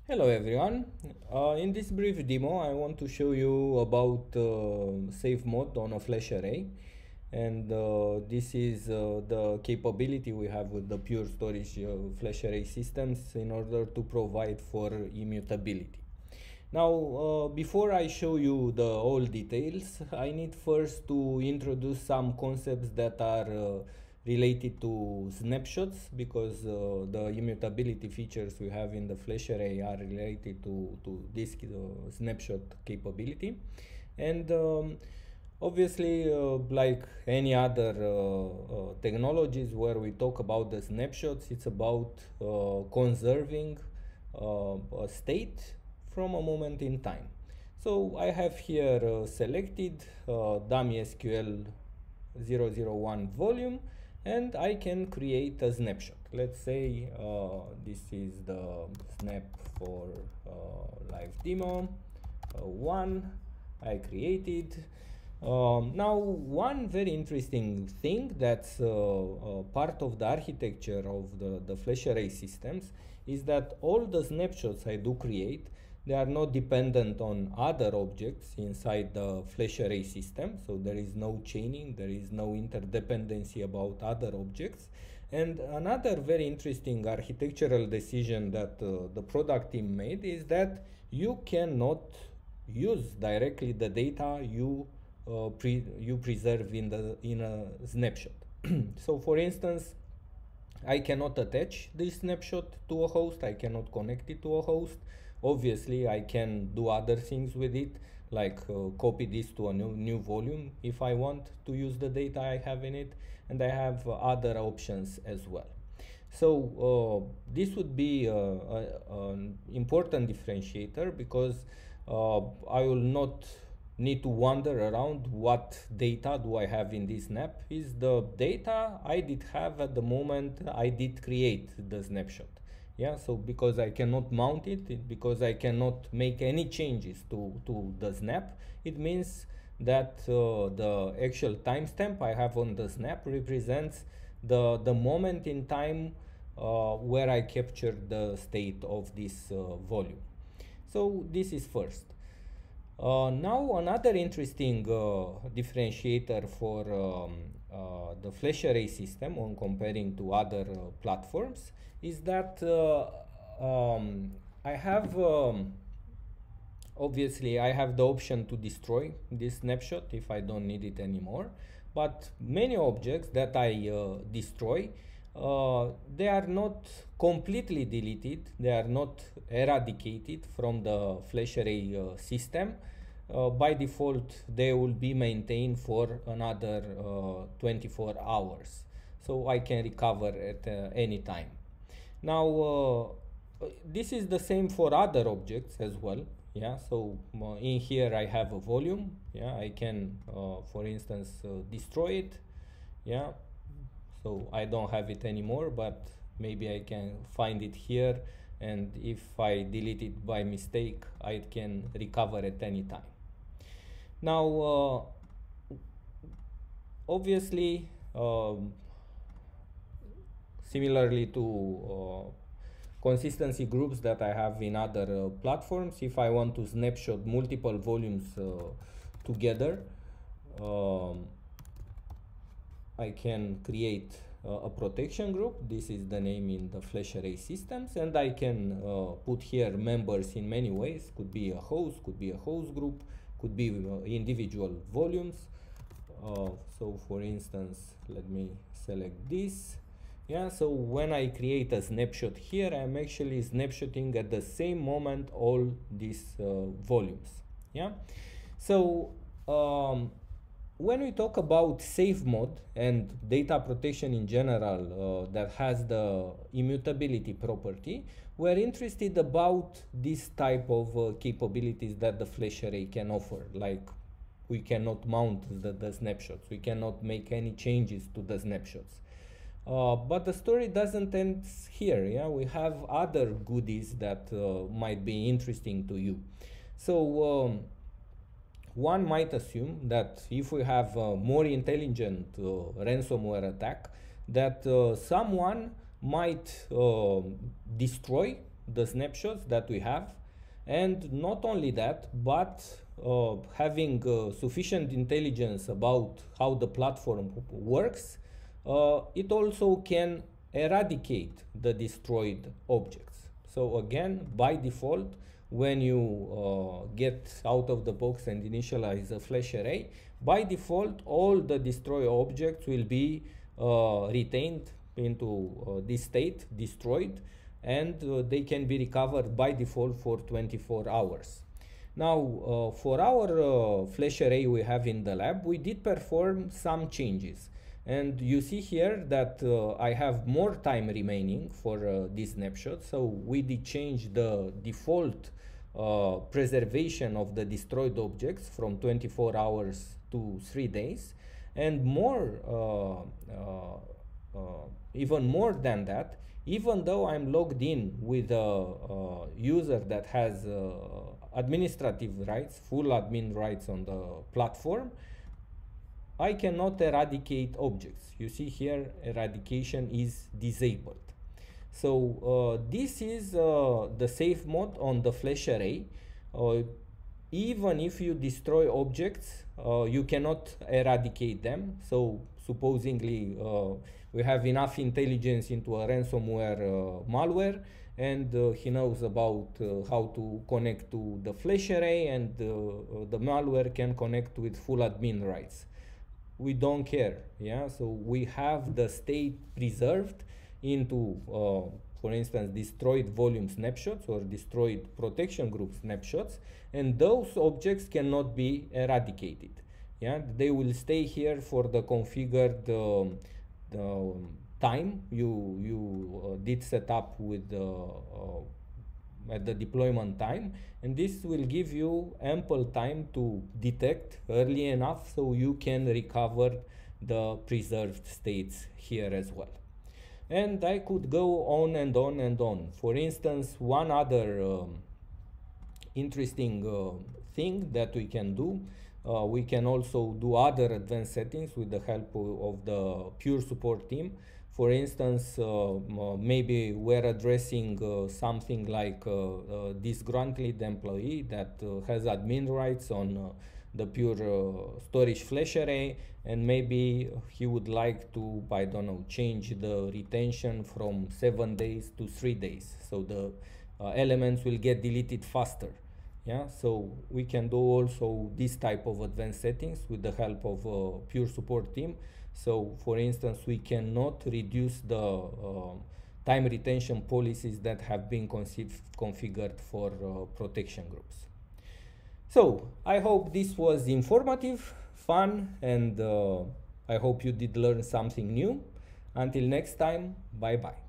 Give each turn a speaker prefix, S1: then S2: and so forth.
S1: Hello everyone. In this brief demo I want to show you about save mode on a flash array, and this is the capability we have with the pure storage flash array systems in order to provide for immutability. Now before I show you the all details, I need first to introduce some concepts that are related to snapshots, because the immutability features we have in the flash array are related to this snapshot capability. And obviously, like any other technologies where we talk about the snapshots, it's about conserving a state from a moment in time. So I have here selected dummy SQL 001 volume, and I can create a snapshot. Let's say this is the snap for live demo 1 I created. Now one very interesting thing that's part of the architecture of the flash array systems is that all the snapshots I do create, they are not dependent on other objects inside the flash array system. So there is no chaining, there is no interdependency about other objects. And another very interesting architectural decision that the product team made is that you cannot use directly the data you preserve in a snapshot. So for instance, I cannot attach this snapshot to a host, I cannot connect it to a host. Obviously I can do other things with it, like copy this to a new volume if I want to use the data I have in it, and I have other options as well. So this would be an important differentiator, because I will not need to wander around what data do I have in this snap. Is the data I did have at the moment I did create the snapshot. Yeah, so because I cannot mount it, because I cannot make any changes to the snap, it means that the actual timestamp I have on the snap represents the moment in time where I captured the state of this volume. So this is first. Now another interesting differentiator for the flash array system on comparing to other platforms is that I have obviously I have the option to destroy this snapshot if I don't need it anymore, but many objects that I destroy, they are not completely deleted, they are not eradicated from the flash array system. By default they will be maintained for another 24 hours, so I can recover at any time. Now this is the same for other objects as well. Yeah, so in here I have a volume. Yeah, I can for instance destroy it. Yeah, so I don't have it anymore, but maybe I can find it here, and if I delete it by mistake I can recover at any time. Now obviously similarly to consistency groups that I have in other platforms, if I want to snapshot multiple volumes together, I can create a protection group. This is the name in the flash array systems, and I can put here members in many ways. Could be a host, could be a host group, could be individual volumes. So for instance, let me select this. Yeah, so when I create a snapshot here, I'm actually snapshotting at the same moment all these volumes. Yeah, so when we talk about save mode and data protection in general that has the immutability property, we're interested about this type of capabilities that the flash array can offer. Like, we cannot mount the snapshots, we cannot make any changes to the snapshots. But the story doesn't end here. Yeah, we have other goodies that might be interesting to you. So one might assume that if we have a more intelligent ransomware attack, that someone might destroy the snapshots that we have. And not only that, but having sufficient intelligence about how the platform works, it also can eradicate the destroyed objects. So again, by default, when you get out of the box and initialize a flash array, by default, all the destroyed objects will be retained into this state, destroyed, and they can be recovered by default for 24 hours. Now, for our flash array we have in the lab, we did perform some changes. And you see here that I have more time remaining for this snapshot. So we did change the default preservation of the destroyed objects from 24 hours to 3 days. And more, even more than that, even though I'm logged in with a user that has administrative rights, full admin rights on the platform, I cannot eradicate objects. You see here, eradication is disabled. So this is the safe mode on the flash array. Even if you destroy objects, you cannot eradicate them. So supposedly we have enough intelligence into a ransomware malware, and he knows about how to connect to the flash array, and the malware can connect with full admin rights. We don't care, yeah? So we have the state preserved into, for instance, destroyed volume snapshots or destroyed protection group snapshots, and those objects cannot be eradicated. Yeah, they will stay here for the configured time you did set up with at the deployment time, and this will give you ample time to detect early enough so you can recover the preserved states here as well. And I could go on and on and on. For instance, one other interesting thing that we can do, we can also do other advanced settings with the help of the Pure support team. For instance, maybe we're addressing something like disgruntled employee that has admin rights on the Pure storage flash array, and maybe he would like to, I don't know, change the retention from 7 days to 3 days, so the elements will get deleted faster. Yeah, so we can do also this type of advanced settings with the help of Pure support team. So for instance, we cannot reduce the time retention policies that have been configured for protection groups. So I hope this was informative, fun, and I hope you did learn something new. Until next time, bye bye.